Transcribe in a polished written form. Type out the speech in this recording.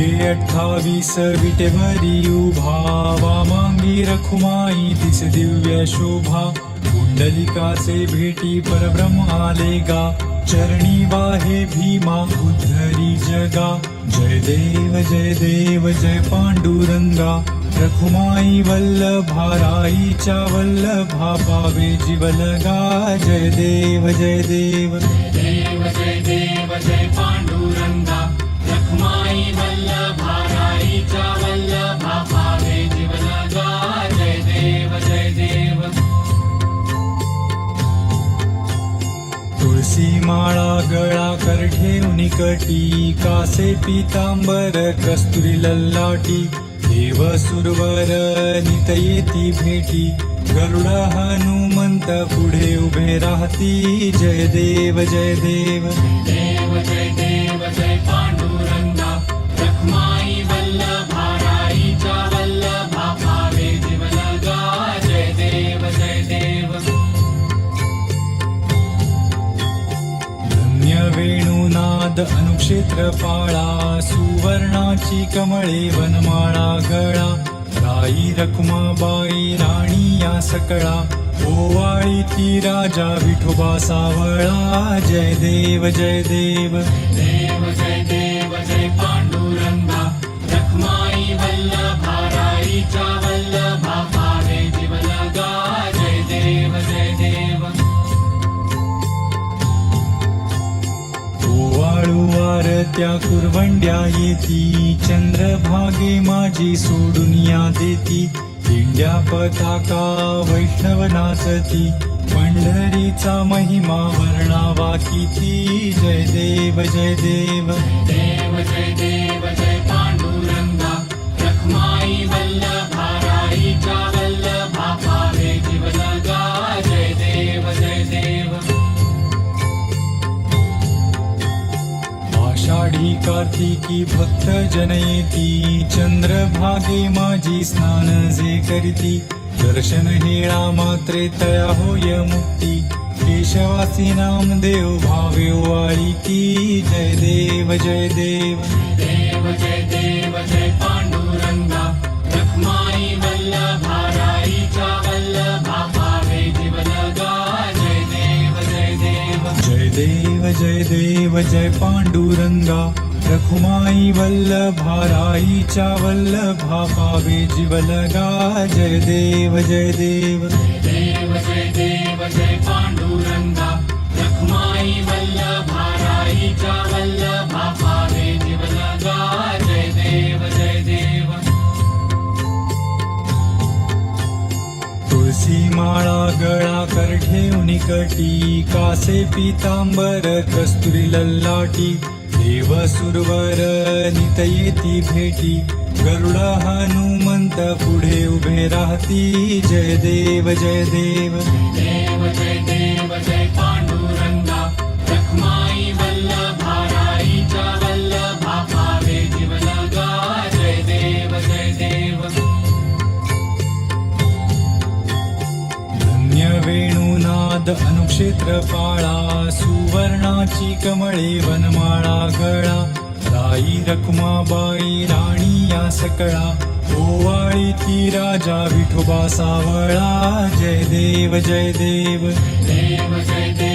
गे 28 विटेवरी उभा, वामांगी रखुमाई दिस दिव्य शोभा. कुंडलिकाचे भेटी परब्रह्म आले गा, चरणी वाहे भीमा उद्धरी जगा. जय देव जय पांडुरंगा, रखुमाई वल्लभा राईच्या वल्लभा पावे जीवलगा. जय देव जय देव जय पांडुरंगा, रखुमाई वल्लभा राईच्या वल्लभा पावे जीवलगा. जय देव जय देव. तुळसी माळा गळा कर ठेवून कटी, कासे पीतांबर कस्तुरी लल्लाटी. देव सुरवर नित येती भेटी, गरुड हनुमंत पुढे उभे राहती. जय देव जय देव जय पांडुरंगा, रखुमाई वल्लभा राईच्या वल्लभा पावे जीवलगा. जय देव जय देव. धन्य वेणुनाद अनुक्षेत्र पाळा, सुवर्णाची कमळे वनमाळा गळा. राई रखुमाबाई राणी या सकळा, ओवाळी ती राजा विठोबा सावळा. जय देव जय देव जय पांडुरंगा, रखुमाई वल्लभा राईच्या वल्लभा पावे जीवलगा. जय देव जय देव. ओवाळू आरत्या कुरवंड्या येती, चंद्रभागे माझी सोडून या देती. दिंड्या पताका वैष्णव नाचती, पंढरीचा महिमा वर्णावा किती. जय देव जय देव जय पांडुरंगा, रखुमाई वल्लभा राईच्या वल्लभा पावे जीवलगा. जय देव जय देव. आषाढी कार्तिकी भक्त जन येती, चंद्रभागे माझी स्नान जे करीती. दर्शन हेळा मात्रे तया होय मुक्ती, केशवासी नामदेव भावे वाळी की. जय देव जय देव जय पांडुरंगा, रखुमाई वल्लभा राईच्या वल्लभा पावे जीवलगा. जय देव जय देव. जय देव जय पांडुरंगा, रखुमाई वल्लभा राईच्या वल्लभा पावे जीवलगा. जय देव जय देव जय पांडुरंगा, रखुमाई वल्लभा राईच्या वल्लभा पावे जीवलगा. जय देव जय देव. तुळसी माळा गळा कर ठेवून कटी, कासे पीतांबर कस्तुरी लल्लाटी. देव सुरवर नित येती भेटी, गरुड हनुमंत पुढे उभे राहती. जय देव जय देव जय पांडुरंगा, रखुमाई वल्लभा राईच्या वल्लभा पावे जीवलगा. जय देव जय देव. धन्य वेणुनाद अनुक्षेत्र पाळा, सुवर्णाची कमळे वनमाळा गळा. राई रखुमाबाई राणी या सकळा, ओवाळी ती राजा विठोबा सावळा. जय देव जय देव जय देव